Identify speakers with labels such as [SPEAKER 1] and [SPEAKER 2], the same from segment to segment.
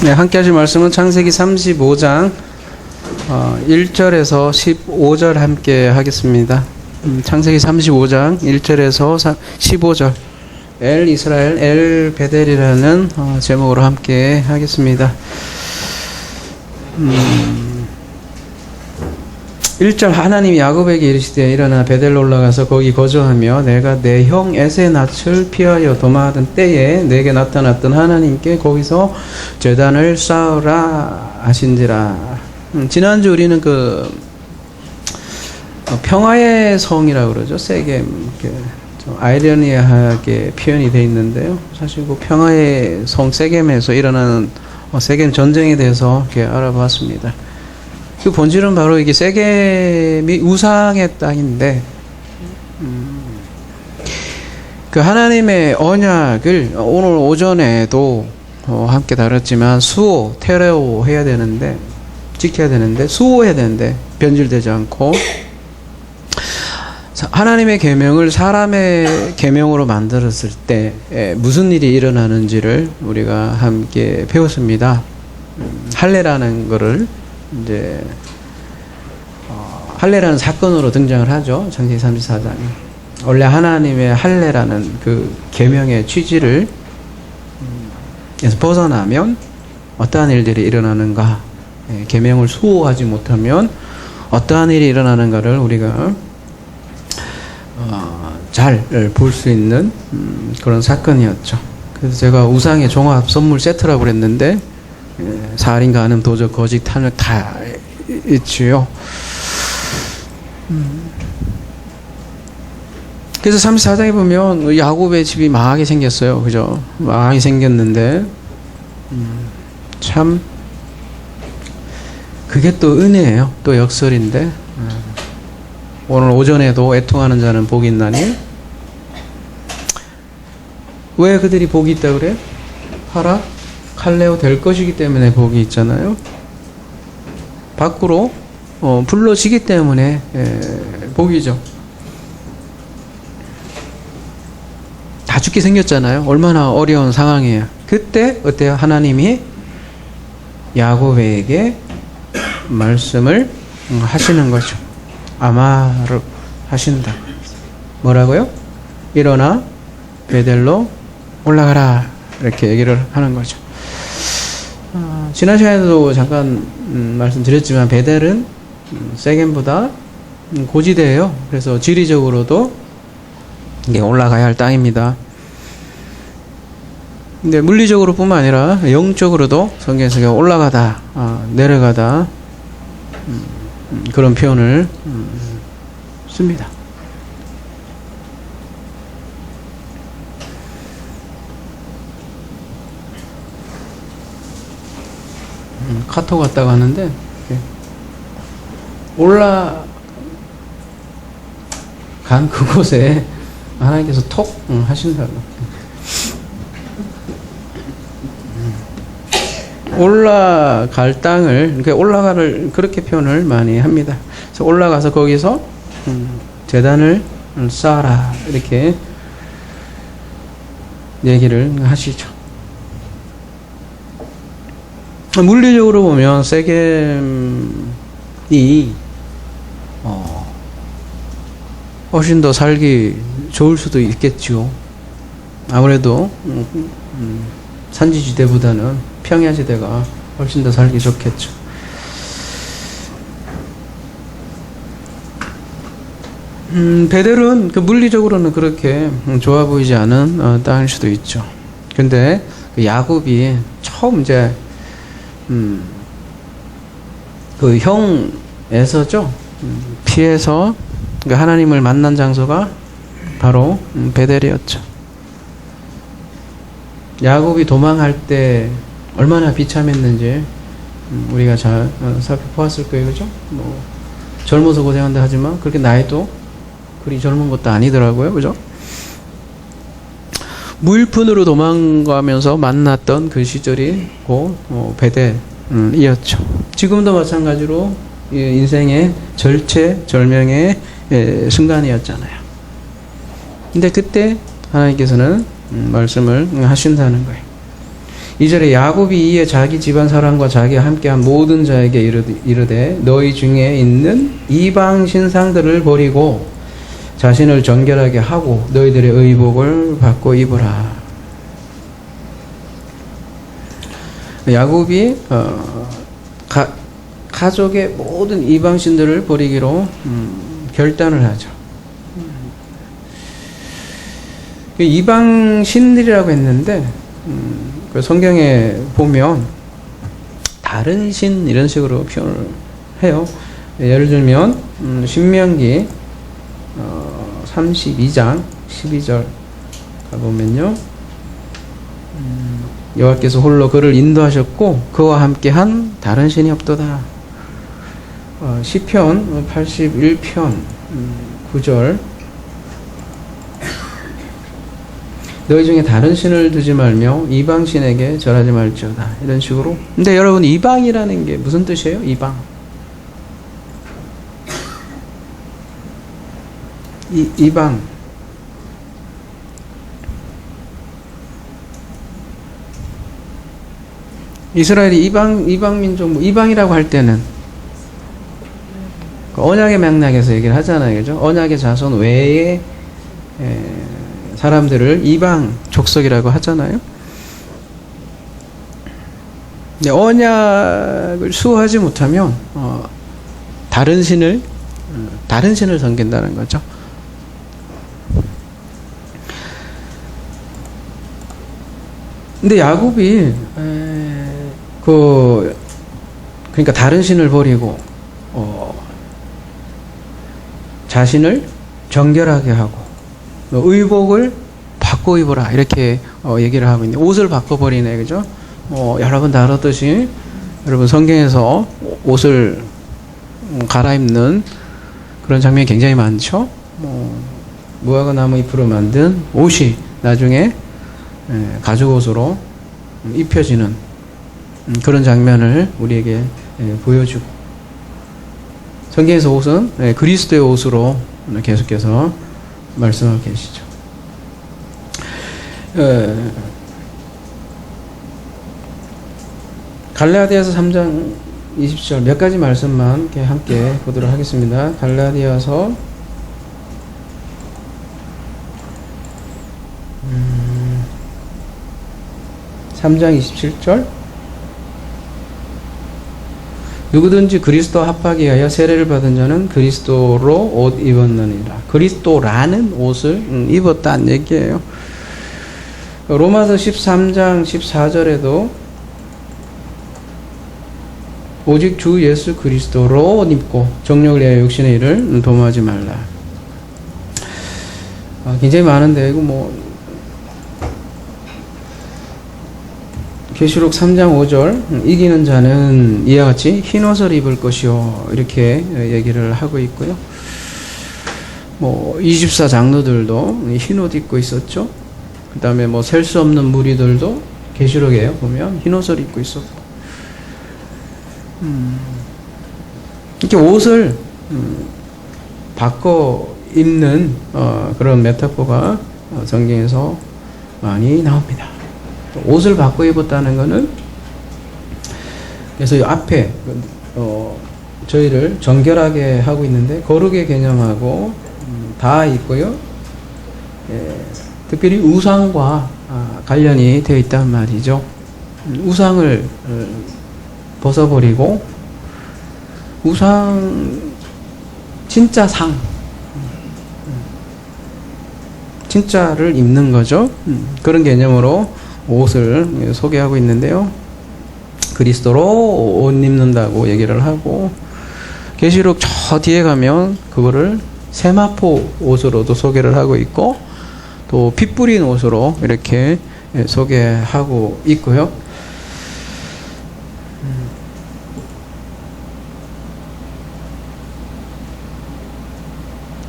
[SPEAKER 1] 네, 함께 하실 말씀은 창세기 35장 1절에서 15절 함께 하겠습니다. 창세기 35장 1절에서 15절 엘 이스라엘 엘 베델이라는 제목으로 함께 하겠습니다. 1절 하나님이 야곱에게 이르시되 일어나 베델로 올라가서 거기 거주하며 내가 내 형 에세 낯을 피하여 도망하던 때에 내게 나타났던 하나님께 거기서 제단을 쌓으라 하신지라. 지난주 우리는 평화의 성이라고 그러죠. 세겜, 좀 아이러니하게 표현이 되어 있는데요. 사실 그 평화의 성 세겜에서 일어나는 세겜 전쟁에 대해서 이렇게 알아봤습니다. 그 본질은 바로 이게 세겜이 우상의 땅인데, 그 하나님의 언약을 오늘 오전에도 함께 다뤘지만 테레오 해야 되는데, 지켜야 되는데, 수호해야 되는데, 변질되지 않고, 하나님의 계명을 사람의 계명으로 만들었을 때 무슨 일이 일어나는지를 우리가 함께 배웠습니다. 할례라는 거를 이제 할례라는 사건으로 등장을 하죠. 창세기 34장에. 원래 하나님의 할례라는 그 계명의 취지를 에서 벗어나면 어떠한 일들이 일어나는가, 계명을 수호하지 못하면 어떠한 일이 일어나는가를 우리가 잘 볼 수 있는 그런 사건이었죠. 그래서 제가 우상의 종합 선물 세트라고 그랬는데 살인과 간음, 도적, 거짓, 탐욕 다 있지요. 그래서 34장에 보면 야곱의 집이 망하게 생겼어요. 그죠? 망하게 생겼는데 참 그게 또 은혜예요. 또 역설인데 오늘 오전에도 애통하는 자는 복이 있나니? 왜 그들이 복이 있다고 그래요? 하라 칼레오 될 것이기 때문에 복이 있잖아요. 밖으로 불러지기 때문에 복이죠. 다 죽게 생겼잖아요. 얼마나 어려운 상황이에요. 그때 어때요? 하나님이 야곱에게 말씀을 하시는 거죠. 아마르 하신다. 뭐라고요? 일어나 베델로 올라가라, 이렇게 얘기를 하는 거죠. 지난 시간에도 잠깐 말씀드렸지만 베델은 세겜보다 고지대예요. 그래서 지리적으로도 이게 올라가야 할 땅입니다. 근데 물리적으로 뿐만 아니라 영적으로도 성경에서 올라가다, 내려가다, 그런 표현을 씁니다. 카톡 왔다고 하는데 올라간 그곳에 하나님께서 톡 하신다고. 올라갈 땅을, 그러니까 올라가를 그렇게 표현을 많이 합니다. 그래서 올라가서 거기서 제단을 쌓아라, 이렇게 얘기를 하시죠. 물리적으로 보면 세겜이 훨씬 더 살기 좋을 수도 있겠죠. 아무래도 산지지대보다는 평야지대가 훨씬 더 살기 좋겠죠. 베델은 물리적으로는 그렇게 좋아 보이지 않은 땅일 수도 있죠. 근데 야곱이 처음 이제 그 형 에서죠, 피해서 하나님을 만난 장소가 바로 베델이었죠. 야곱이 도망할 때 얼마나 비참했는지 우리가 잘 살펴보았을 거예요. 그죠? 젊어서 고생한다 하지만 그렇게 나이도 그리 젊은 것도 아니더라고요. 그죠? 무일푼으로 도망가면서 만났던 그 시절이 베델이었죠. 지금도 마찬가지로 인생의 절체절명의 순간이었잖아요. 근데 그때 하나님께서는 말씀을 하신다는 거예요. 2절에 야곱이 이에 자기 집안 사람과 자기와 함께한 모든 자에게 이르되 너희 중에 있는 이방 신상들을 버리고 자신을 정결하게 하고 너희들의 의복을 받고 입으라. 야곱이 가족의 모든 이방신들을 버리기로 결단을 하죠. 이방신들이라고 했는데 그 성경에 보면 다른 신 이런 식으로 표현을 해요. 예를 들면 신명기 32장 12절 가보면요. 여호와께서 홀로 그를 인도하셨고 그와 함께한 다른 신이 없도다. 시편 81편 9절 너희 중에 다른 신을 두지 말며 이방 신에게 절하지 말지어다. 이런 식으로. 근데 여러분 이방이라는 게 무슨 뜻이에요? 이방. 이방. 이스라엘이 이방 민족, 이방이라고 할 때는 언약의 맥락에서 얘기를 하잖아요. 그죠? 언약의 자손 외에 사람들을 이방 족속이라고 하잖아요. 근데 언약을 수호하지 못하면 다른 신을 섬긴다는 거죠. 근데 야곱이 그러니까 다른 신을 버리고 자신을 정결하게 하고 의복을 바꿔 입어라 이렇게 얘기를 하고 있는데 옷을 바꿔버리네. 그죠? 여러분 다 알았듯이 여러분 성경에서 옷을 갈아입는 그런 장면이 굉장히 많죠. 무화과 나무 잎으로 만든 옷이 나중에 가죽 옷으로 입혀지는 그런 장면을 우리에게 보여주고, 성경에서 옷은 그리스도의 옷으로 계속해서 말씀하고 계시죠. 갈라디아서 3장 20절 몇 가지 말씀만 함께 보도록 하겠습니다. 갈라디아서 3장 27절 누구든지 그리스도와 합하게 하여 세례를 받은 자는 그리스도로 옷 입었느니라. 그리스도라는 옷을 입었다는 얘기예요. 로마서 13장 14절에도 오직 주 예수 그리스도로 옷 입고 정욕을 위하여 육신의 일을 도모하지 말라. 굉장히 많은데 이거 계시록 3장 5절 이기는 자는 이와 같이 흰옷을 입을 것이요 이렇게 얘기를 하고 있고요. 24 장로들도 흰옷 입고 있었죠. 그 다음에 셀 수 없는 무리들도 계시록에 보면 흰옷을 입고 있었고, 이렇게 옷을 바꿔 입는 그런 메타포가 성경에서 많이 나옵니다. 옷을 바꿔 입었다는 것은, 그래서 앞에 저희를 정결하게 하고 있는데 거룩의 개념하고 다 있고요. 특별히 우상과 관련이 되어 있단 말이죠. 우상을 벗어버리고 진짜 진짜를 입는 거죠. 그런 개념으로 옷을 소개하고 있는데요. 그리스도로 옷 입는다고 얘기를 하고, 계시록 저 뒤에 가면 그거를 세마포 옷으로도 소개를 하고 있고, 또 피 뿌린 옷으로 이렇게 소개하고 있고요.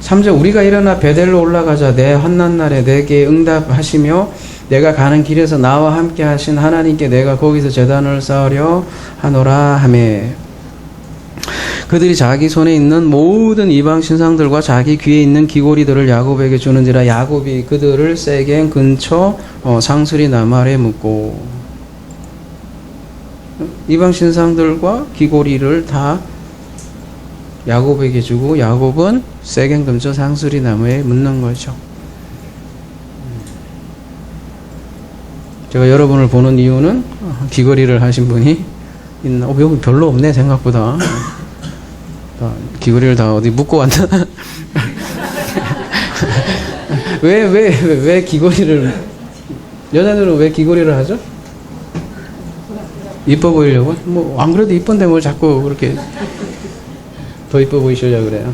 [SPEAKER 1] 3절 우리가 일어나 베델로 올라가자 내 환난 날에 내게 응답하시며 내가 가는 길에서 나와 함께 하신 하나님께 내가 거기서 제단을 쌓으려 하노라 하매, 그들이 자기 손에 있는 모든 이방 신상들과 자기 귀에 있는 귀고리들을 야곱에게 주는지라. 야곱이 그들을 세겜 근처 상수리 나말에 묻고. 이방 신상들과 귀고리를 다 야곱에게 주고 야곱은 세겜 근처 상수리 나무에 묻는 거죠. 제가 여러분을 보는 이유는 귀걸이를 하신 분이 있나? 여기 별로 없네 생각보다. 귀걸이를 다 어디 묶고 왔나? 왜 귀걸이를, 여자들은 왜 귀걸이를 하죠? 이뻐 보이려고? 뭐 안 그래도 이쁜데 뭘 자꾸 그렇게 더 이뻐 보이시려고 그래요.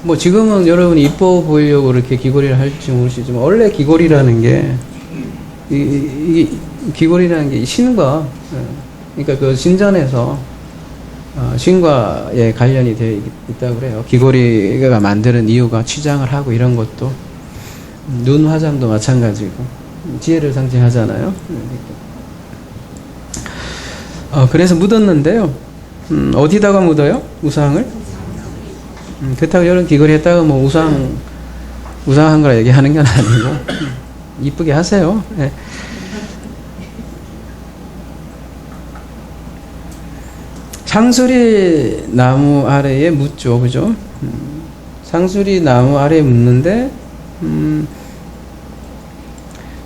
[SPEAKER 1] 뭐 지금은 여러분이 이뻐 보이려고 그렇게 귀걸이를 할지 모르시지만 원래 귀걸이라는 게 이 귀걸이라는 게 신과, 그러니까 그 신전에서 신과에 관련이 되어 있다고 그래요. 귀걸이가 만드는 이유가 취장을 하고 이런 것도, 눈 화장도 마찬가지고 지혜를 상징하잖아요. 그래서 묻었는데요. 어디다가 묻어요? 우상을? 그렇다고 여러분 귀걸이 했다가 뭐 우상한 거라 얘기하는 건 아니고 이쁘게 하세요. 네. 상수리 나무 아래에 묻죠, 그죠? 상수리 나무 아래에 묻는데,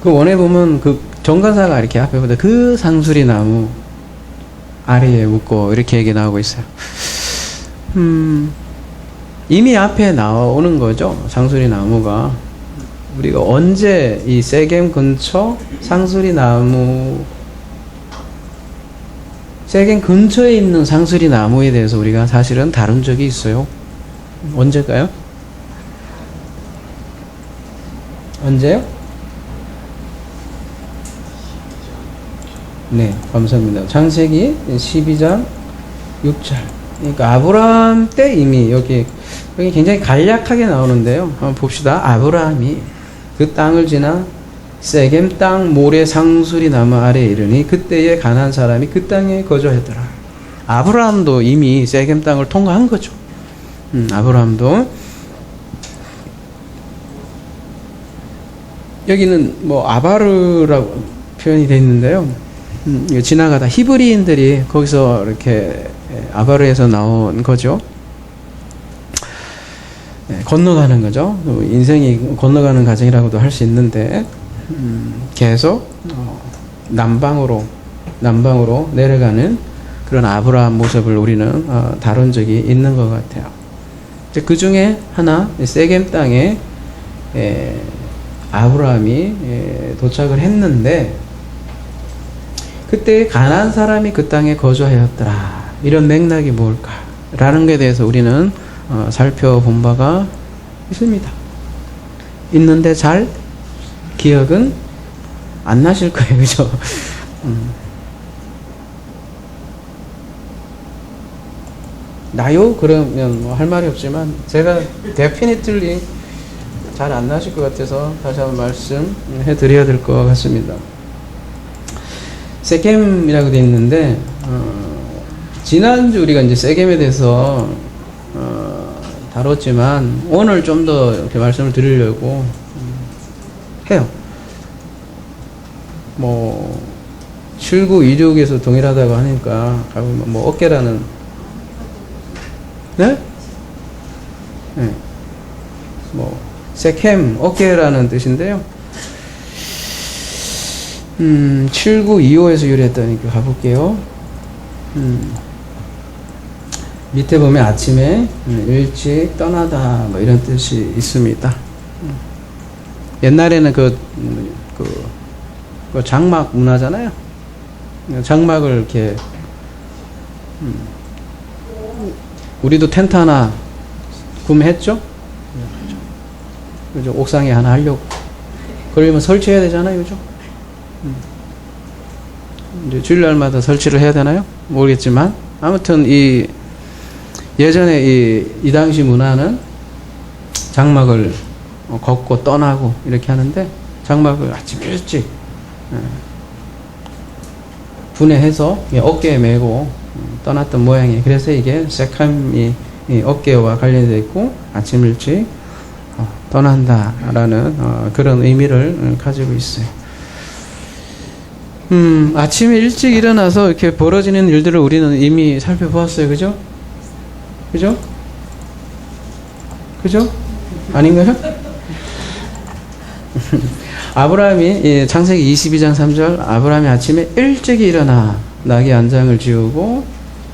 [SPEAKER 1] 그 원에 보면 그 정관사가 이렇게 앞에 보다 그 상수리 나무 아래에 묻고 이렇게 얘기 나오고 있어요. 이미 앞에 나오는 거죠, 상수리 나무가. 우리가 언제 이 세겜 근처 상수리 나무, 세겜 근처에 있는 상수리 나무에 대해서 우리가 사실은 다룬 적이 있어요. 언제일까요? 언제요? 네, 감사합니다. 창세기 12장 6절. 그러니까 아브라함 때 이미 여기 굉장히 간략하게 나오는데요. 한번 봅시다. 아브라함이 그 땅을 지나 세겜 땅 모래 상수리 나무 아래에 이르니 그때에 가나안 사람이 그 땅에 거주하였더라. 아브라함도 이미 세겜 땅을 통과한 거죠. 아브라함도. 여기는 뭐 아바르라고 표현이 되어 있는데요. 지나가다 히브리인들이 거기서 이렇게 아바르에서 나온 거죠. 건너가는 거죠. 인생이 건너가는 과정이라고도 할 수 있는데, 계속 남방으로 내려가는 그런 아브라함 모습을 우리는 다룬 적이 있는 것 같아요. 그 중에 하나, 세겜 땅에 아브라함이 도착을 했는데, 그때 가나안 사람이 그 땅에 거주하였더라. 이런 맥락이 뭘까라는 것에 대해서 우리는 살펴본 바가 있습니다. 있는데 잘 기억은 안 나실 거예요, 그죠? 나요? 그러면 뭐 할 말이 없지만 제가 definitely 잘 안 나실 것 같아서 다시 한번 말씀해 드려야 될 것 같습니다. 세겜이라고 되어 있는데, 지난주 우리가 이제 세겜에 대해서 다뤘지만 오늘 좀 더 이렇게 말씀을 드리려고 해요. 뭐 7926에서 동일하다고 하니까 뭐 어깨라는, 네? 네. 뭐 세겜 어깨라는 뜻인데요. 7925에서 유래했다니까 가볼게요. 밑에 보면 아침에 일찍 떠나다 뭐 이런 뜻이 있습니다. 옛날에는 그 장막 문화잖아요. 장막을 이렇게 우리도 텐트 하나 구매했죠? 그죠? 옥상에 하나 하려고. 그러면 설치해야 되잖아요, 그죠? 이제 주일날마다 설치를 해야 되나요? 모르겠지만 아무튼 예전에 이 당시 문화는 장막을 걷고 떠나고 이렇게 하는데, 장막을 아침 일찍 분해해서 어깨에 메고 떠났던 모양이에요. 그래서 이게 세캅이 어깨와 관련되어 있고 아침 일찍 떠난다라는 그런 의미를 가지고 있어요. 아침에 일찍 일어나서 이렇게 벌어지는 일들을 우리는 이미 살펴보았어요. 그죠? 그죠? 그죠? 아닌가요? 아브라함이 창세기 22장 3절 아브라함이 아침에 일찍 일어나 낙의 안장을 지우고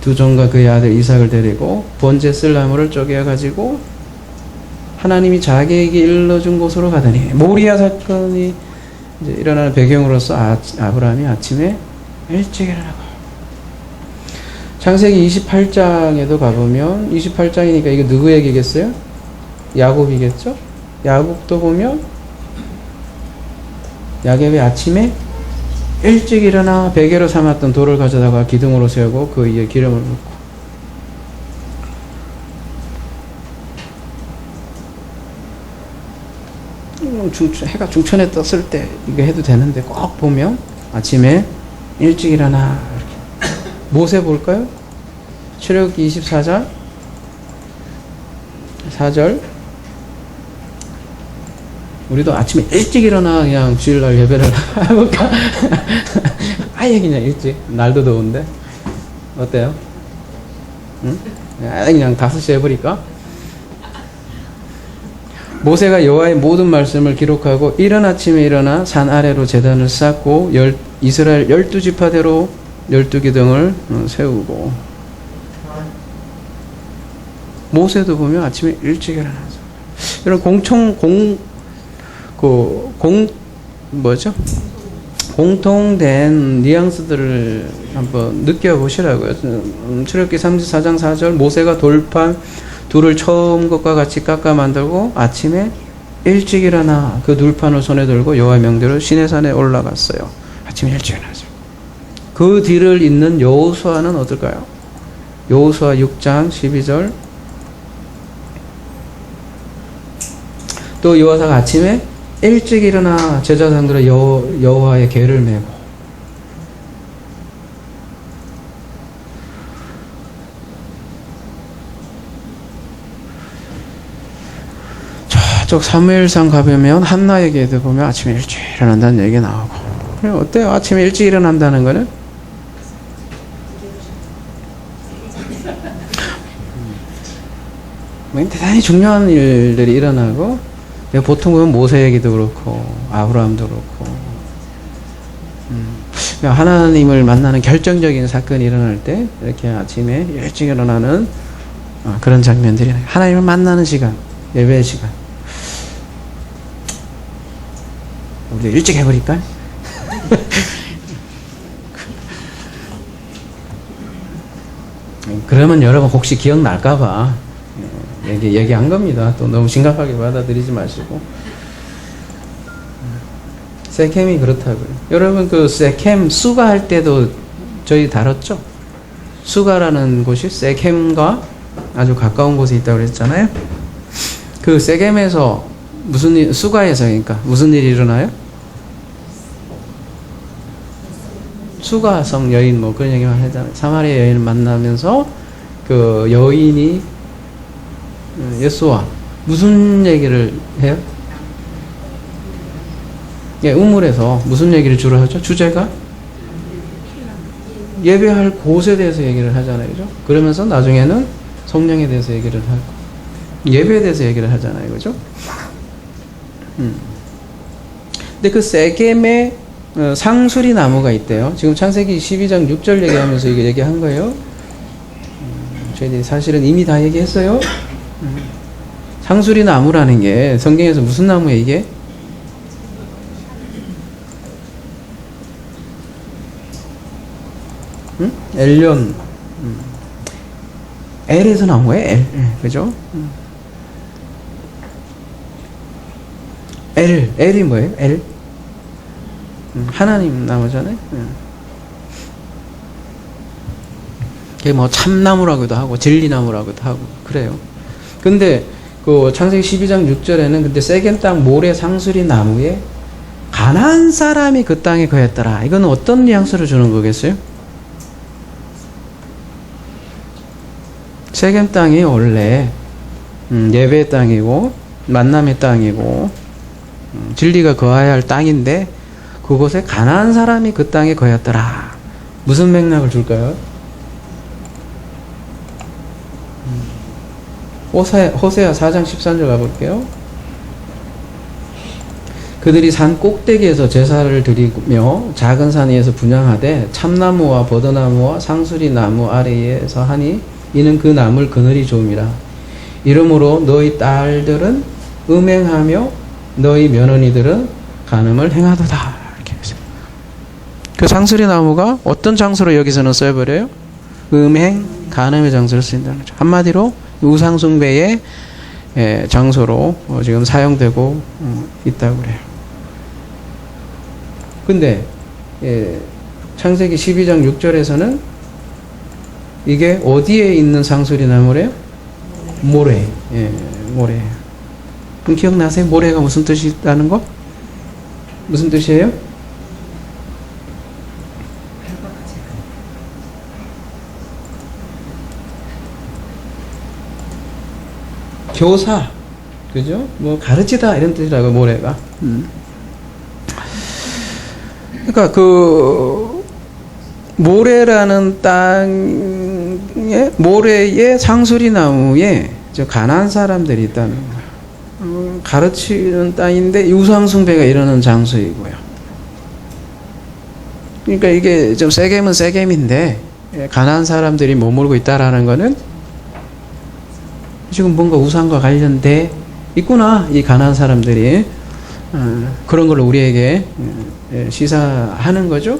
[SPEAKER 1] 두 종과 그의 아들 이삭을 데리고 번제 쓸 나무를 쪼개어 가지고 하나님이 자기에게 일러준 곳으로 가더니 모리아 사건이 이제 일어나는 배경으로서 아브라함이 아침에 일찍 일어나고 창세기 28장에도 가보면 28장이니까 이거 누구 얘기겠어요? 야곱이겠죠? 야곱도 보면 야곱이 아침에 일찍 일어나 베개로 삼았던 돌을 가져다가 기둥으로 세우고 그 위에 기름을 붓고 해가 중천에 떴을 때 이거 해도 되는데 꼭 보면 아침에 일찍 일어나 이렇게. 모세 볼까요? 출애굽기 24장 4절 우리도 아침에 일찍 일어나 그냥 주일날 예배를 해볼까? 아예 그냥 일찍 날도 더운데 어때요? 응? 그냥 5시에 해버릴까? 모세가 여호와의 모든 말씀을 기록하고 이른 아침에 일어나 산 아래로 제단을 쌓고 이스라엘 12지파대로 12기둥을 세우고 모세도 보면 아침에 일찍 일어나서 이런 공통된 뉘앙스들을 한번 느껴보시라고요. 출애굽기 34장 4절 모세가 돌판 둘을 처음 것과 같이 깎아 만들고 아침에 일찍 일어나 그 둘판을 손에 들고 여호와의 명대로 시내산에 올라갔어요. 아침에 일찍 일어나서 그 뒤를 잇는 여호수아는 어떨까요? 여호수아 6장 12절 또 여호사가 아침에 일찍 일어나 제사장들의 여호와의 궤를 메고 저쪽 사무엘상 가보면 한나에게도 보면 아침에 일찍 일어난다는 얘기가 나오고 어때요? 아침에 일찍 일어난다는 거는? 대단히 중요한 일들이 일어나고 보통 보면 모세 얘기도 그렇고 아브라함도 그렇고 하나님을 만나는 결정적인 사건이 일어날 때 이렇게 아침에 일찍 일어나는 그런 장면들이 하나님을 만나는 시간, 예배의 시간. 우리 일찍 해버릴까? 그러면 여러분 혹시 기억날까봐 얘기한 겁니다. 또 너무 심각하게 받아들이지 마시고. 세켐이 그렇다고요. 여러분 그 세켐 수가 할 때도 저희 다뤘죠? 수가라는 곳이 세켐과 아주 가까운 곳에 있다고 그랬잖아요. 그 세켐에서 무슨 일, 수가에서 그러니까 무슨 일이 일어나요? 수가성 여인 뭐 그런 얘기만 하잖아요. 사마리아 여인을 만나면서 그 여인이 예수와 무슨 얘기를 해요? 예, 우물에서 무슨 얘기를 주로 하죠? 주제가 예배할 곳에 대해서 얘기를 하잖아요, 그죠? 그러면서 나중에는 성령에 대해서 얘기를 하고 예배에 대해서 얘기를 하잖아요, 그죠? 근데 그 세겜에 상수리 나무가 있대요. 지금 창세기 12장 6절 얘기하면서 이거 얘기한 거예요. 저희들이 사실은 이미 다 얘기했어요. 상수리 나무라는 게 성경에서 무슨 나무예요, 이게? 엘련. 엘에서 나온 거예요, 엘. 그죠? 엘이 뭐예요? 엘? 하나님 나무잖아요. 그게 뭐 참나무라고도 하고 진리나무라고도 하고 그래요. 근데 그 창세기 12장 6절에는 근데 세겜 땅 모래 상수리 나무에 가나안 사람이 그 땅에 거했더라. 이건 어떤 뉘앙스를 주는 거겠어요? 세겜 땅이 원래 예배의 땅이고 만남의 땅이고 진리가 거해야 할 땅인데 그곳에 가난한 사람이 그 땅에 거였더라. 무슨 맥락을 줄까요? 호세아 4장 13절 가볼게요. 그들이 산 꼭대기에서 제사를 드리며 작은 산 위에서 분향하되 참나무와 버드나무와 상수리나무 아래에서 하니 이는 그 나물 그늘이 좋음이라. 이러므로 너희 딸들은 음행하며 너희 며느리들은 간음을 행하도다. 이렇게 했어요. 그 상수리나무가 어떤 장소로 여기서는 써버려요? 음행, 간음의 장소로 쓰인다는 거죠. 한마디로 우상숭배의 장소로 지금 사용되고 있다고 그래요. 근데 창세기 12장 6절에서는 이게 어디에 있는 상수리나무래요? 모래. 모래. 그럼 기억나세요? 모래가 무슨 뜻이 있다는 거? 무슨 뜻이에요? 교사, 그죠? 뭐 가르치다 이런 뜻이라고 모래가. 그러니까 그 모래라는 땅에 모래의 상수리나무에 가난한 사람들이 있다는 거예요. 가르치는 땅인데 우상숭배가 일어나는 장소이고요. 그러니까 이게 좀 세겜은 세겜인데 가난한 사람들이 머물고 있다라는 거는 지금 뭔가 우상과 관련돼 있구나. 이 가난한 사람들이 그런 걸로 우리에게 시사하는 거죠.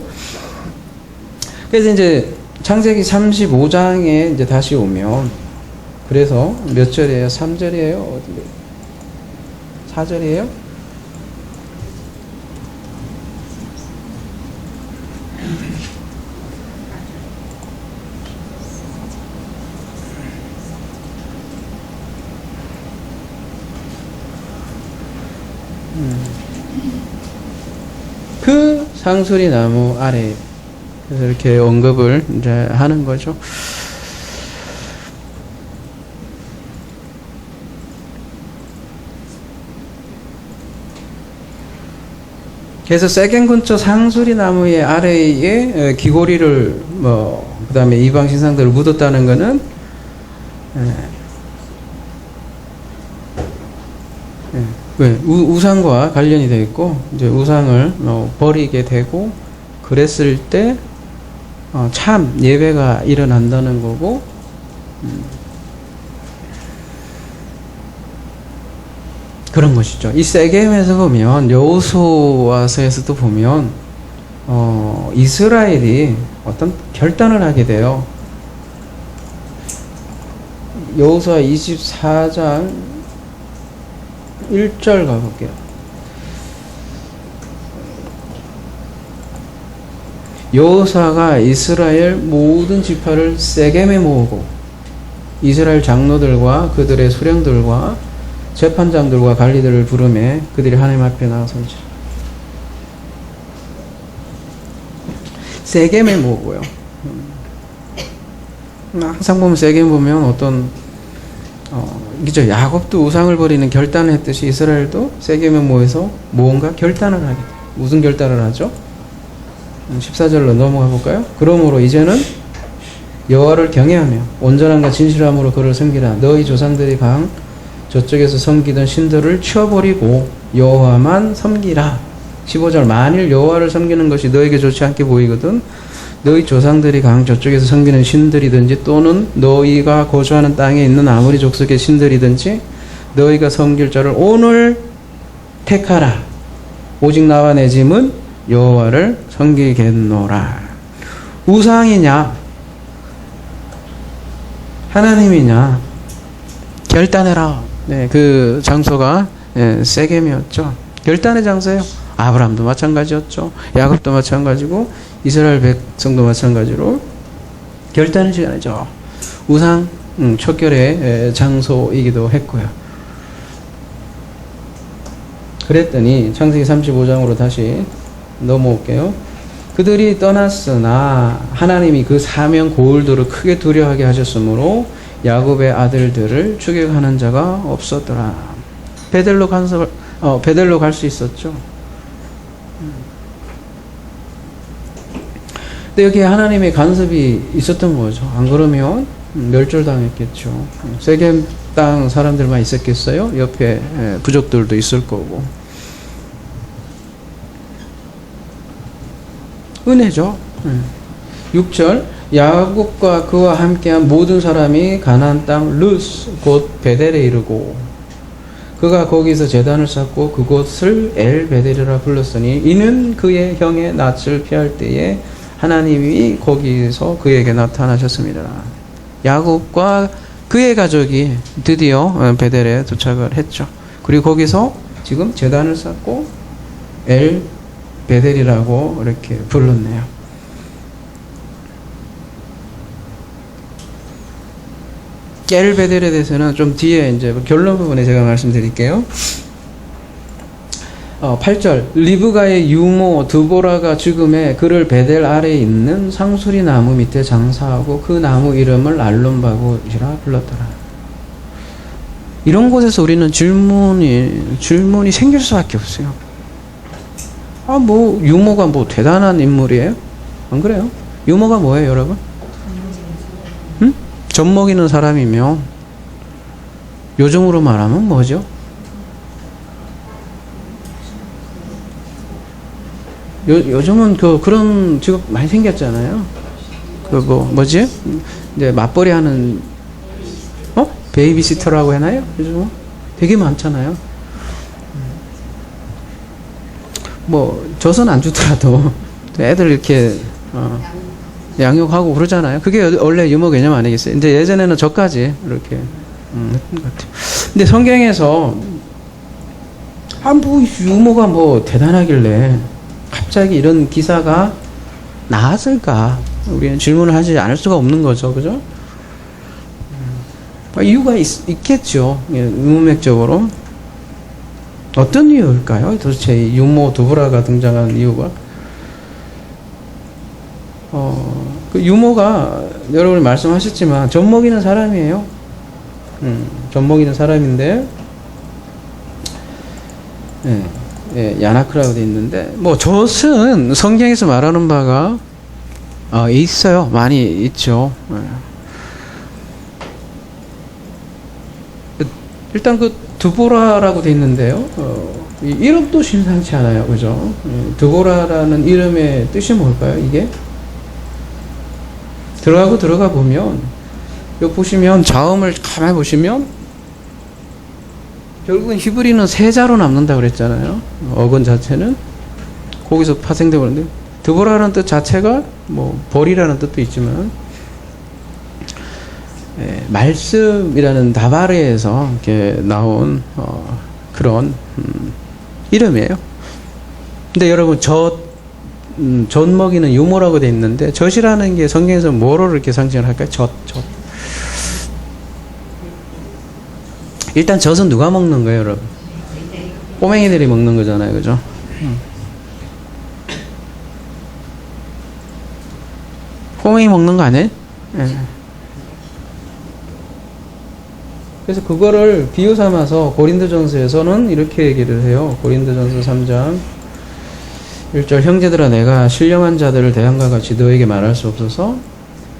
[SPEAKER 1] 그래서 이제 창세기 35장에 이제 다시 오면 그래서 몇 절이에요? 3절이에요? 4절이에요? 그 상수리 나무 아래 그래서 이렇게 언급을 이제 하는 거죠. 그래서 세겜 근처 상수리 나무의 아래에 귀고리를 그다음에 이방 신상들을 묻었다는 것은 왜 우상과 관련이 되어 있고 이제 우상을 버리게 되고 그랬을 때 참 예배가 일어난다는 거고 그런 것이죠. 이 세겜에서 보면 여호수아서에서도 보면 이스라엘이 어떤 결단을 하게 돼요. 여호수아 24장 1절 가볼게요. 여호수아가 이스라엘 모든 지파를 세겜에 모으고 이스라엘 장로들과 그들의 수령들과 재판장들과 관리들을 부르매 그들이 하나님 앞에 나가서지 세겜에 모으고요. 항상 보면 세겜 보면 어떤 그죠? 야곱도 우상을 버리는 결단을 했듯이 이스라엘도 세겜에 모여서 뭔가 결단을 하게 돼요. 무슨 결단을 하죠? 14절로 넘어가 볼까요? 그러므로 이제는 여호와를 경외하며 온전함과 진실함으로 그를 섬기라. 너희 조상들이 강 저쪽에서 섬기던 신들을 치워버리고 여호와만 섬기라. 15절 만일 여호와를 섬기는 것이 너에게 좋지 않게 보이거든 너희 조상들이 강 저쪽에서 섬기는 신들이든지 또는 너희가 거주하는 땅에 있는 아무리 족속의 신들이든지 너희가 섬길 자를 오늘 택하라. 오직 나와 내 짐은 여호와를 섬기겠노라. 우상이냐 하나님이냐 결단해라. 네, 그 장소가 세겜이었죠. 결단의 장소예요. 아브라함도 마찬가지였죠. 야곱도 마찬가지고 이스라엘 백성도 마찬가지로 결단의 시간이죠. 우상 척결의 장소이기도 했고요. 그랬더니 창세기 35장으로 다시 넘어올게요. 그들이 떠났으나 하나님이 그 사명 고울들을 크게 두려워하게 하셨으므로 야곱의 아들들을 추격하는 자가 없었더라. 베델로 갈 수 있었죠. 근데 여기에 하나님의 간섭이 있었던 거죠. 안 그러면 멸절당했겠죠. 세겜 땅 사람들만 있었겠어요? 옆에 부족들도 있을 거고. 은혜죠. 6절 야곱과 그와 함께한 모든 사람이 가나안 땅 루스 곧 베델에 이르고 그가 거기서 제단을 쌓고 그곳을 엘 베델이라 불렀으니 이는 그의 형의 낯을 피할 때에 하나님이 거기서 그에게 나타나셨습니다. 야곱과 그의 가족이 드디어 베델에 도착을 했죠. 그리고 거기서 지금 제단을 쌓고 엘 베델이라고 이렇게 불렀네요. 엘 베델에 대해서는 좀 뒤에 이제 결론 부분에 제가 말씀드릴게요. 8절 리브가의 유모 드보라가 죽음에 그를 베델 아래에 있는 상수리 나무 밑에 장사하고 그 나무 이름을 알론바굿이라 불렀더라. 이런 곳에서 우리는 질문이 생길 수밖에 없어요. 뭐 유모가 뭐 대단한 인물이에요? 안 그래요? 유모가 뭐예요, 여러분? 젖 먹이는 사람이며 요즘으로 말하면 뭐죠? 요즘은 그런 직업 많이 생겼잖아요. 뭐지? 이제 맞벌이 하는, 베이비시터라고 하나요? 요즘은? 되게 많잖아요. 젖은 안 주더라도 애들 이렇게, 양육하고 그러잖아요. 그게 원래 유머 개념 아니겠어요? 이제 예전에는 저까지 이렇게, 했던 것 같아요. 근데 성경에서, 유머가 대단하길래, 갑자기 이런 기사가 나왔을까? 우리는 질문을 하지 않을 수가 없는 거죠. 그죠? 이유가 있겠죠. 문맥적으로. 어떤 이유일까요? 도대체 이 유모 두브라가 등장한 이유가? 그 유모가 여러분이 말씀하셨지만 젖 먹이는 사람이에요. 젖 먹이는 사람인데, 야나크라고 돼 있는데, 젖은 성경에서 말하는 바가 있어요. 많이 있죠. 일단 드보라라고 돼 있는데요. 이 이름도 심상치 않아요. 그죠? 드보라라는 이름의 뜻이 뭘까요? 이게? 들어가 보면, 여기 보시면, 자음을 가만히 보시면, 결국은 히브리는 세자로 남는다 그랬잖아요. 어근 자체는. 거기서 파생되고 그러는데, 드보라라는 뜻 자체가, 벌이라는 뜻도 있지만, 말씀이라는 다바르에서 이렇게 나온, 그런, 이름이에요. 근데 여러분, 젖 먹이는 유모라고 돼 있는데, 젖이라는 게 성경에서 뭐로 이렇게 상징을 할까요? 젖. 일단 젖은 누가 먹는 거예요, 여러분? 꼬맹이들이 먹는 거잖아요, 그죠? 꼬맹이 먹는 거 아니에요? 그래서 그거를 비유 삼아서 고린도전서에서는 이렇게 얘기를 해요. 고린도전서 3장 1절 형제들아 내가 신령한 자들을 대함과 같이 너에게 말할 수 없어서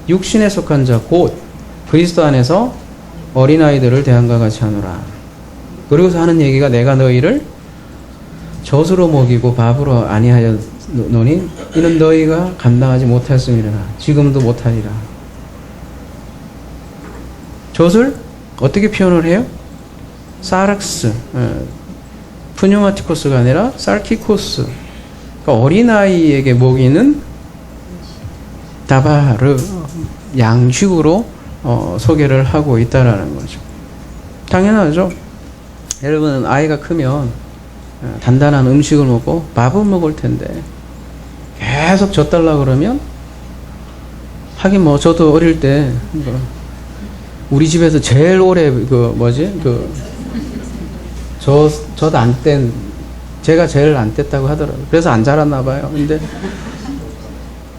[SPEAKER 1] 육신에 속한 자 곧 그리스도 안에서 어린아이들을 대함과 같이 하노라. 그러고서 하는 얘기가 내가 너희를 젖으로 먹이고 밥으로 아니하였노니 이는 너희가 감당하지 못하였음이라. 지금도 못하리라. 젖을 어떻게 표현을 해요? 사락스, 푸뉴마티코스가 아니라 살키코스. 그러니까 어린아이에게 먹이는 다바르, 양식으로 소개를 하고 있다라는 거죠. 당연하죠. 여러분 아이가 크면 단단한 음식을 먹고 밥을 먹을 텐데 계속 젖달라 그러면 하긴 저도 어릴 때 우리 집에서 제일 오래 젖 안 뗀 제가 제일 안 뗐다고 하더라고요. 그래서 안 자랐나 봐요. 근데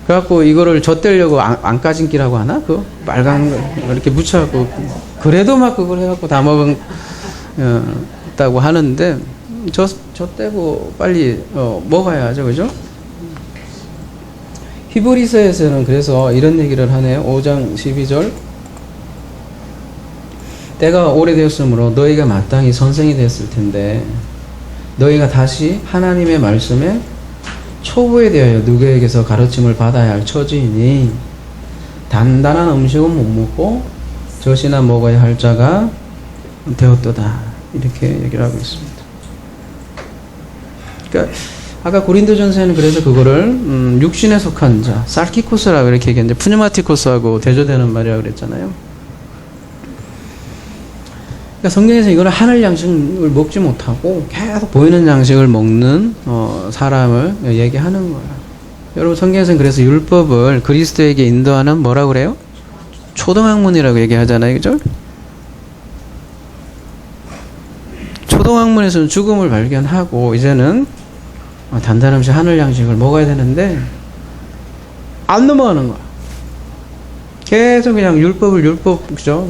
[SPEAKER 1] 그래갖고 이거를 젖대려고 안까진기라고 하나? 빨간 거 이렇게 묻혀갖고 그래도 막 그걸 해갖고 다 먹었다고 하는데 젖대고 빨리 먹어야죠, 그죠? 히브리서에서는 그래서 이런 얘기를 하네요. 5장 12절. 때가 오래되었으므로 너희가 마땅히 선생이 됐을 텐데 너희가 다시 하나님의 말씀에 초보에 대하여 누구에게서 가르침을 받아야 할 처지이니 단단한 음식은 못 먹고 젖이나 먹어야 할 자가 되었도다. 이렇게 얘기를 하고 있습니다. 그러니까 아까 고린도전서에는 그래서 그거를 육신에 속한 자, 살키코스라고 이렇게 얘기했는데 푸뉴마티코스하고 대조되는 말이라고 그랬잖아요. 그러니까 성경에서 이거는 하늘 양식을 먹지 못하고 계속 보이는 양식을 먹는 사람을 얘기하는 거예요. 여러분 성경에서는 그래서 율법을 그리스도에게 인도하는 뭐라고 그래요? 초등학문이라고 얘기하잖아요. 그죠? 초등학문에서는 죽음을 발견하고 이제는 단단한 음식 하늘 양식을 먹어야 되는데 안 넘어가는 거야. 계속 그냥 율법 그죠?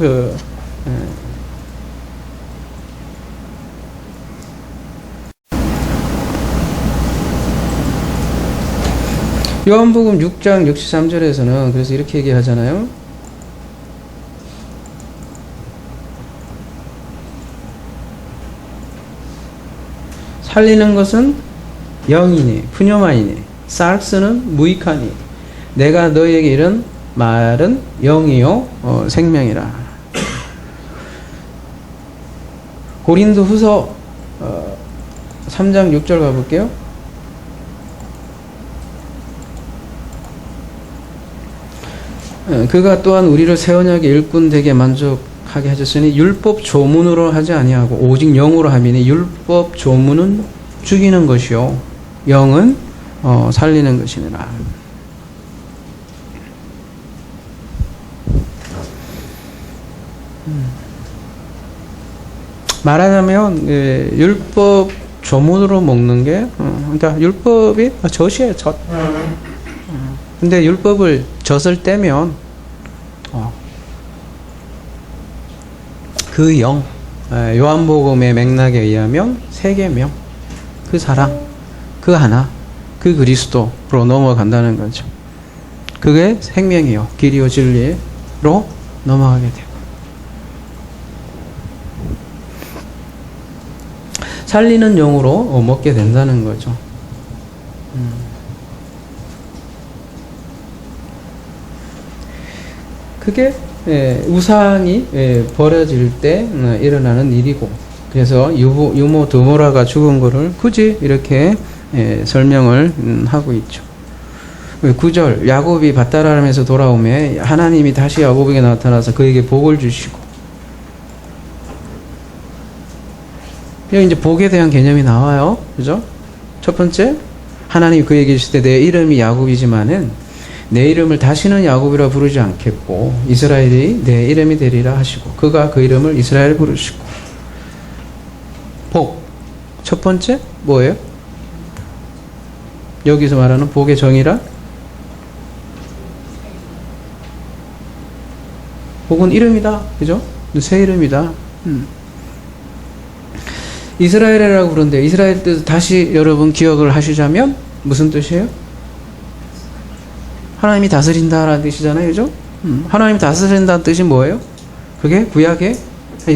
[SPEAKER 1] 요한복음 6장 63절에서는 그래서 이렇게 얘기하잖아요. 살리는 것은 영이니 푸뇨마이니 sarx는 무익하니 내가 너희에게 이른 말은 영이요 생명이라. 고린도 후서 3장 6절 가볼게요. 그가 또한 우리를 새 언약의 일꾼 되게 만족하게 하셨으니 율법 조문으로 하지 아니하고 오직 영으로 함이니 율법 조문은 죽이는 것이요 영은 살리는 것이니라. 말하자면 율법 조문으로 먹는 게 그러니까 율법이 젖이에요. 젖. 근데 율법을 젖을 떼면 그 영, 요한복음의 맥락에 의하면 세계명, 그 사랑, 그 하나, 그 그리스도로 넘어간다는 거죠. 그게 생명이요 길이요 진리로 넘어가게 되고 살리는 영으로 먹게 된다는 거죠. 그게 우상이 버려질 때 일어나는 일이고 그래서 유모 드모라가 죽은 거를 굳이 이렇게 설명을 하고 있죠. 9절 야곱이 밧다람에서 돌아오매 하나님이 다시 야곱에게 나타나서 그에게 복을 주시고 여기 이제 복에 대한 개념이 나와요. 그죠? 첫 번째 하나님이 그에게 주실 때 내 이름이 야곱이지만은 내 이름을 다시는 야곱이라 부르지 않겠고 이스라엘이 내 이름이 되리라 하시고 그가 그 이름을 이스라엘 부르시고 복 첫 번째 뭐예요? 여기서 말하는 복의 정의라 복은 이름이다. 그죠? 새 이름이다. 이스라엘이라고 부르는데 이스라엘 뜻 다시 여러분 기억을 하시자면 무슨 뜻이에요? 하나님이 다스린다라는 뜻이잖아요. 그죠? 하나님이 다스린다는 뜻이 뭐예요? 그게 구약의,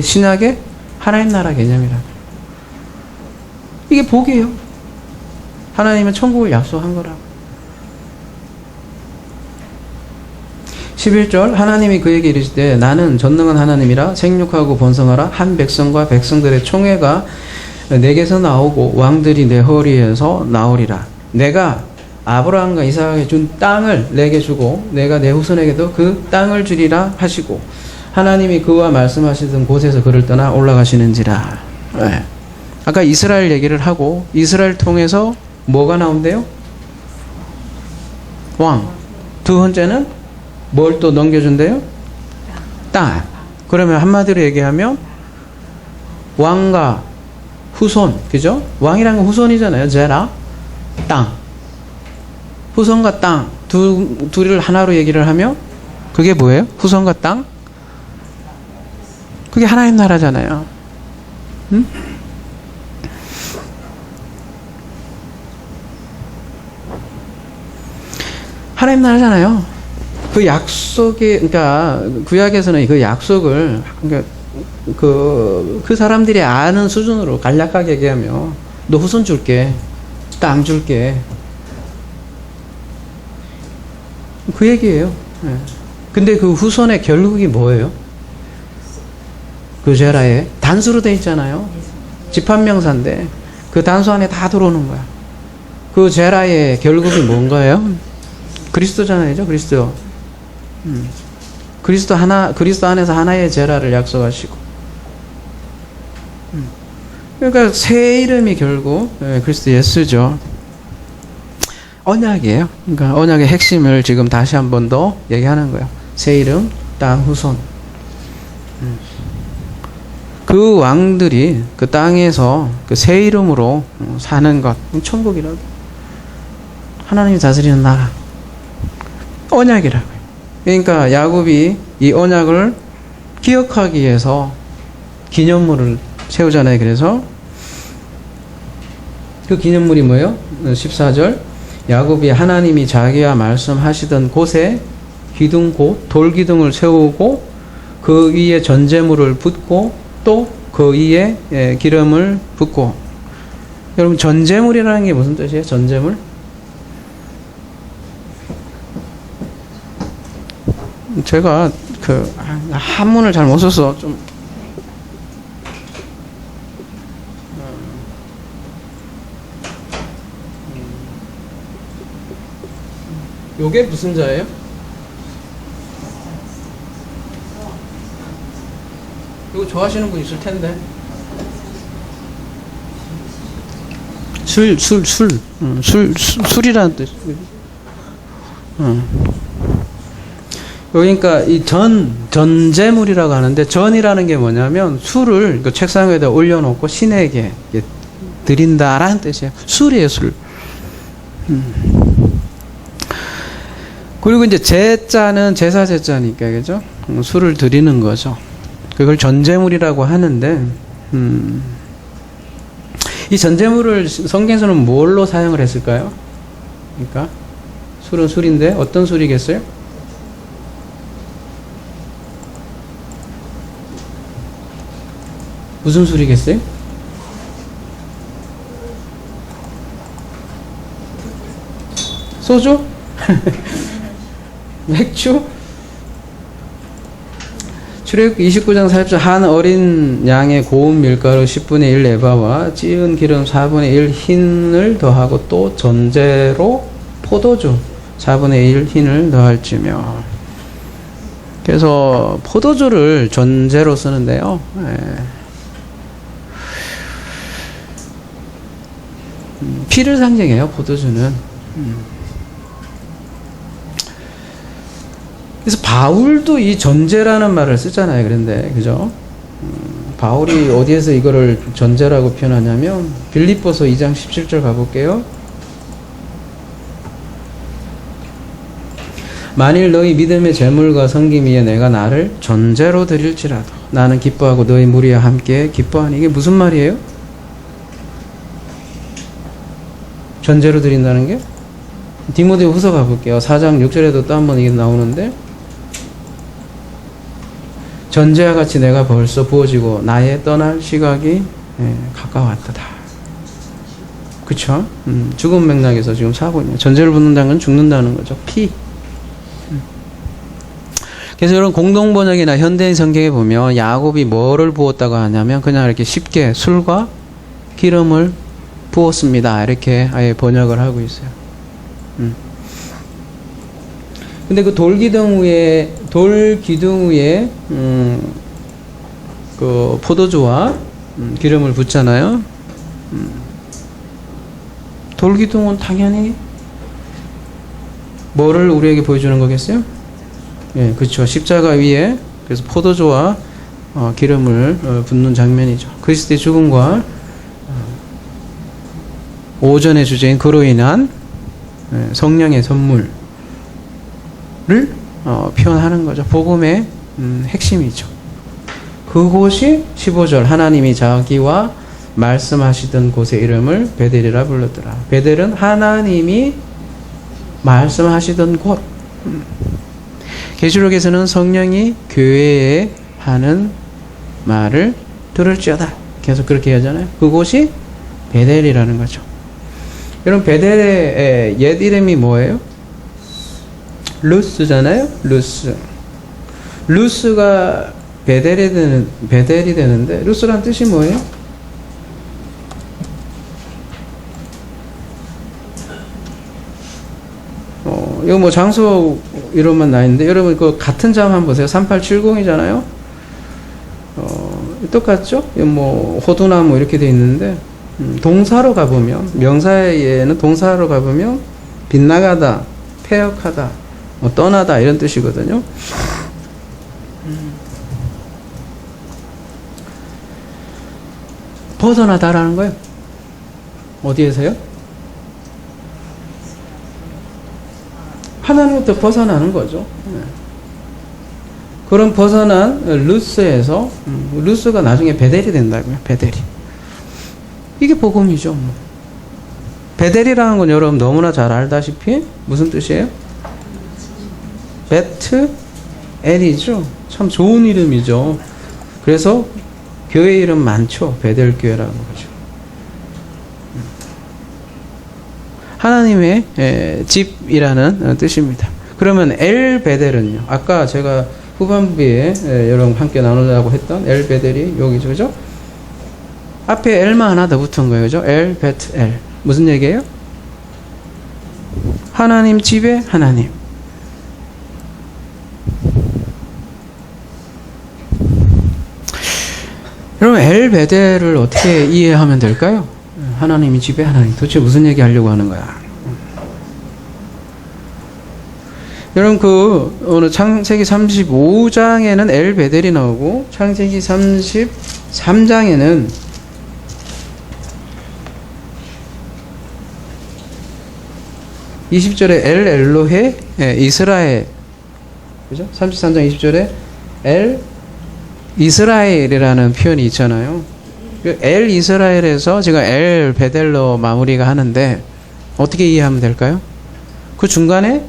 [SPEAKER 1] 신약의 하나님 나라 개념이라. 이게 복이에요. 하나님은 천국을 약속한 거라고. 11절 하나님이 그에게 이르시되 나는 전능한 하나님이라 생육하고 번성하라 한 백성과 백성들의 총회가 내게서 나오고 왕들이 내 허리에서 나오리라. 내가 아브라함과 이삭에게 준 땅을 내게 주고 내가 내 후손에게도 그 땅을 주리라 하시고 하나님이 그와 말씀하시던 곳에서 그를 떠나 올라가시는지라. 네. 아까 이스라엘 얘기를 하고 이스라엘 통해서 뭐가 나온대요? 왕. 두 번째는 뭘 또 넘겨준대요? 땅. 그러면 한마디로 얘기하면 왕과 후손. 그죠? 왕이란 건 후손이잖아요. 제라. 땅. 후손과 땅 둘을 하나로 얘기를 하면 그게 뭐예요? 후손과 땅? 그게 하나님 나라잖아요. 응? 하나님 나라잖아요. 그 약속이, 그러니까 구약에서는 그 약속을, 그러니까 그 사람들이 아는 수준으로 간략하게 얘기하며, 너 후손 줄게, 땅 줄게, 그 얘기예요. 예. 근데 그 후손의 결국이 뭐예요? 그 제라에 단수로 돼 있잖아요. 집합명사인데 그 단수 안에 다 들어오는 거야. 그 제라의 결국이 뭔가요? 그리스도잖아요, 그리스도. 그리스도 안에서 하나의 제라를 약속하시고. 그러니까 새 이름이 결국 그리스도 예수죠. 언약이에요. 그러니까 언약의 핵심을 지금 다시 한 번 더 얘기하는 거예요. 새 이름, 땅, 후손. 그 왕들이 그 땅에서 그 새 이름으로 사는 것, 천국이라고. 하나님이 다스리는 나라. 언약이라고요. 그러니까 야곱이 이 언약을 기억하기 위해서 기념물을 세우잖아요. 그래서 그 기념물이 뭐예요? 14절. 야곱이 하나님이 자기와 말씀하시던 곳에 돌기둥을 세우고 그 위에 전제물을 붓고 또 그 위에 기름을 붓고. 여러분, 전제물이라는 게 무슨 뜻이에요? 전제물? 제가 한문을 잘 못 써서 좀 요게 무슨 자예요? 이거 좋아하시는 분 있을 텐데. 술이라는 뜻. 그러니까 이 전제물이라고 하는데, 전이라는 게 뭐냐면 술을 그 책상 위에다 올려놓고 신에게 드린다라는 뜻이에요. 술이에요, 술. 그리고 이제 제자는 제사 제자니까, 그죠? 술을 드리는 거죠. 그걸 전제물이라고 하는데, 이 전제물을 성경에서는 뭘로 사용을 했을까요? 그러니까 술은 술인데 어떤 술이겠어요? 무슨 술이겠어요? 소주? 맥주? 출애굽기 29장 40절. 한 어린 양의 고운 밀가루 10분의 1 에바와 찌은 기름 4분의 1 흰을 더하고 또 전제로 포도주 4분의 1 흰을 더할지며. 그래서 포도주를 전제로 쓰는데요. 피를 상징해요, 포도주는. 그래서 바울도 이 전제라는 말을 쓰잖아요. 그런데, 그죠? 바울이 어디에서 이거를 전제라고 표현하냐면, 빌립보서 2장 17절 가볼게요. 만일 너희 믿음의 재물과 섬김 위에 내가 나를 전제로 드릴지라도 나는 기뻐하고 너희 무리와 함께 기뻐하니. 이게 무슨 말이에요? 전제로 드린다는 게? 디모데후서 가볼게요. 4장 6절에도 또 한번 이게 나오는데, 전제와 같이 내가 벌써 부어지고 나의 떠날 시각이 가까웠다. 그쵸? 죽음 맥락에서 지금 사고 있네요. 전제를 붓는다는 건 죽는다는 거죠. 피. 그래서 이런 공동번역이나 현대인 성경에 보면 야곱이 뭐를 부었다고 하냐면 그냥 이렇게 쉽게 술과 기름을 부었습니다. 이렇게 아예 번역을 하고 있어요. 근데 그 돌기둥 위에 그 포도주와 기름을 붓잖아요. 돌기둥은 당연히 뭐를 우리에게 보여주는 거겠어요? 예, 그렇죠. 십자가 위에 그래서 포도주와 기름을 붓는 장면이죠. 그리스도의 죽음과 오전의 주제인 그로 인한 성령의 선물을 표현하는 거죠. 복음의 핵심이죠. 그곳이 15절 하나님이 자기와 말씀하시던 곳의 이름을 베델이라 불렀더라. 베델은 하나님이 말씀하시던 곳. 계시록에서는 성령이 교회에 하는 말을 들을지어다. 계속 그렇게 하잖아요. 그곳이 베델이라는 거죠. 여러분, 베델의 옛 이름이 뭐예요? 루스잖아요. 루스. 루스가 베델이 되는데, 루스란 뜻이 뭐예요? 이거 뭐 장소 이름만 나 있는데, 여러분 그 같은 점 한번 보세요. 3870이잖아요. 똑같죠? 뭐 호두나무 이렇게 돼 있는데, 동사로 가보면, 명사에는 동사로 가보면 빗나가다, 폐역하다, 떠나다 이런 뜻이거든요. 벗어나다라는 거예요. 어디에서요? 하나님부터 벗어나는 거죠. 그런 벗어난 루스에서, 루스가 나중에 베델이 된다고요. 베델이. 이게 복음이죠. 베델이라는 건 여러분 너무나 잘 알다시피 무슨 뜻이에요? 베트엘이죠. 참 좋은 이름이죠. 그래서 교회 이름 많죠. 베델 교회라는 거죠. 하나님의 집이라는 뜻입니다. 그러면 엘 베델은요? 아까 제가 후반부에 여러분 함께 나누려고 했던 엘 베델이 여기죠, 그죠? 앞에 엘만 하나 더 붙은 거예요, 그죠? 엘 베트엘. 무슨 얘기예요? 하나님 집에 하나님. 여러분, 엘 베델을 어떻게 이해하면 될까요? 하나님이 집에 하나님. 도대체 무슨 얘기 하려고 하는 거야? 여러분, 오늘 창세기 35장에는 엘 베델이 나오고, 창세기 33장에는 (20절에) 엘 엘로헤 이스라엘, 그죠? 33장 20절에 엘 이스라엘이라는 표현이 있잖아요. 엘 이스라엘에서 제가 엘 베델로 마무리가 하는데, 어떻게 이해하면 될까요? 그 중간에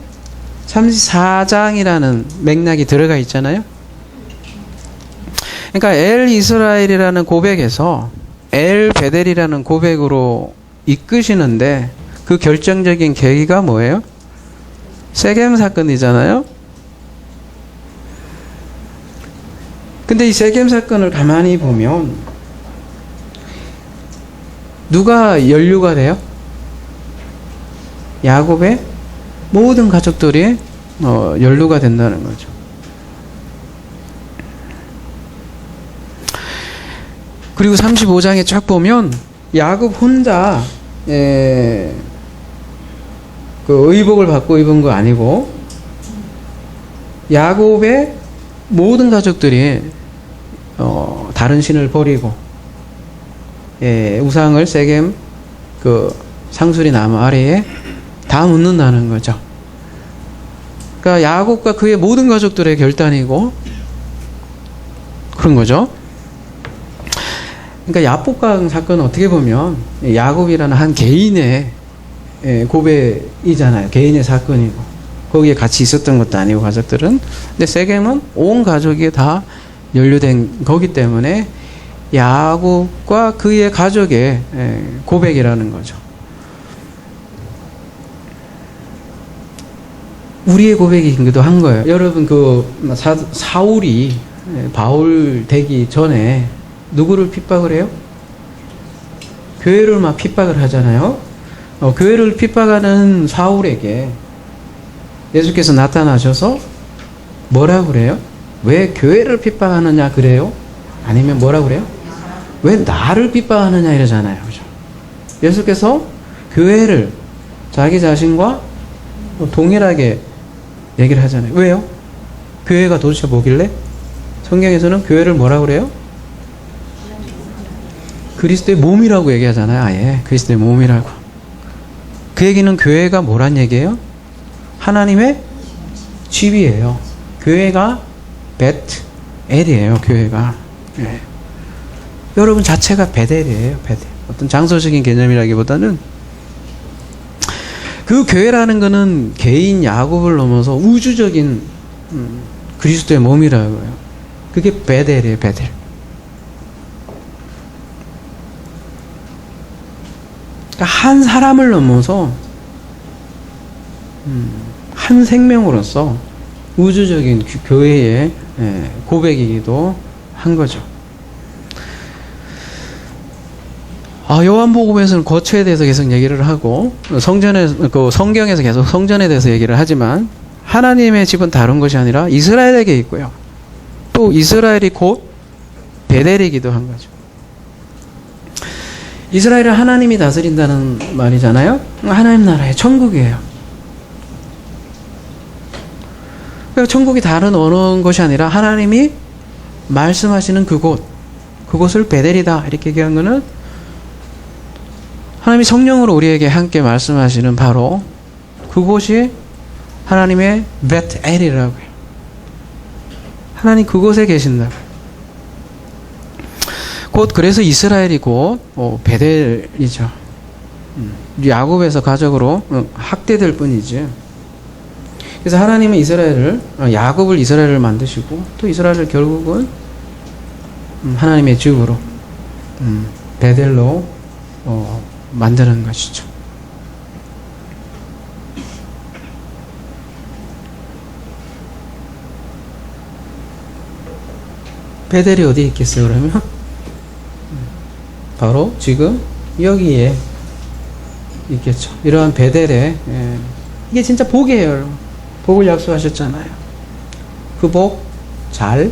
[SPEAKER 1] 34장이라는 맥락이 들어가 있잖아요. 그러니까 엘 이스라엘이라는 고백에서 엘 베델이라는 고백으로 이끄시는데, 그 결정적인 계기가 뭐예요? 세겜 사건이잖아요. 근데 이 세겜 사건을 가만히 보면 누가 연루가 돼요? 야곱의 모든 가족들이 연루가 된다는 거죠. 그리고 35장에 쫙 보면 야곱 혼자 그 의복을 받고 입은 거 아니고, 야곱의 모든 가족들이 다른 신을 버리고 우상을 세겜 그 상수리 나무 아래에 다 묻는다는 거죠. 그러니까 야곱과 그의 모든 가족들의 결단이고 그런 거죠. 그러니까 야복강 사건은 어떻게 보면 야곱이라는 한 개인의 고백이잖아요. 개인의 사건이고, 거기에 같이 있었던 것도 아니고 가족들은. 근데 세겜은 온 가족이 다 연루된 거기 때문에 야곱과 그의 가족의 고백이라는 거죠. 우리의 고백이기도 한 거예요. 여러분, 사울이 바울 되기 전에 누구를 핍박을 해요? 교회를 막 핍박을 하잖아요. 교회를 핍박하는 사울에게 예수께서 나타나셔서 뭐라 그래요? 왜 교회를 핍박하느냐 그래요? 아니면 뭐라 그래요? 왜 나를 핍박하느냐 이러잖아요. 그죠? 예수께서 교회를 자기 자신과 동일하게 얘기를 하잖아요. 왜요? 교회가 도대체 뭐길래? 성경에서는 교회를 뭐라 그래요? 그리스도의 몸이라고 얘기하잖아요. 아예 그리스도의 몸이라고. 그 얘기는 교회가 뭐란 얘기예요? 하나님의 집이에요. 교회가 베트엘이에요. 교회가. 네. 여러분 자체가 베델이에요. 베델. 어떤 장소적인 개념이라기보다는. 그 교회라는 거는 개인 야곱을 넘어서 우주적인 그리스도의 몸이라고요. 그게 베델이에요, 베델. 그러니까 한 사람을 넘어서 한 생명으로서 우주적인 교회의 고백이기도 한 거죠. 요한복음에서는 거처에 대해서 계속 얘기를 하고 성경에서 계속 성전에 대해서 얘기를 하지만 하나님의 집은 다른 것이 아니라 이스라엘에게 있고요. 또 이스라엘이 곧 베델이기도 한 거죠. 이스라엘을 하나님이 다스린다는 말이잖아요. 하나님 나라의 천국이에요. 그러니까 천국이 다른 어느 것이 아니라 하나님이 말씀하시는 그곳을 베델이다 이렇게 얘기한 거는 하나님이 성령으로 우리에게 함께 말씀하시는 바로 그곳이 하나님의 베텔이라고요. 하나님 그곳에 계신다고요. 곧 그래서 이스라엘이 곧 베델이죠. 야곱에서 가족으로 학대될 뿐이지. 그래서 하나님은 야곱을 이스라엘을 만드시고 또 이스라엘을 결국은 하나님의 집으로 베델로 만드는 것이죠. 베델이 어디 있겠어요, 그러면? 바로 지금 여기에 있겠죠. 이러한 베델에 이게 진짜 복이에요, 여러분. 복을 약속하셨잖아요. 그 복 잘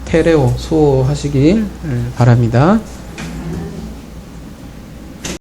[SPEAKER 1] 테레오 수호하시길 바랍니다.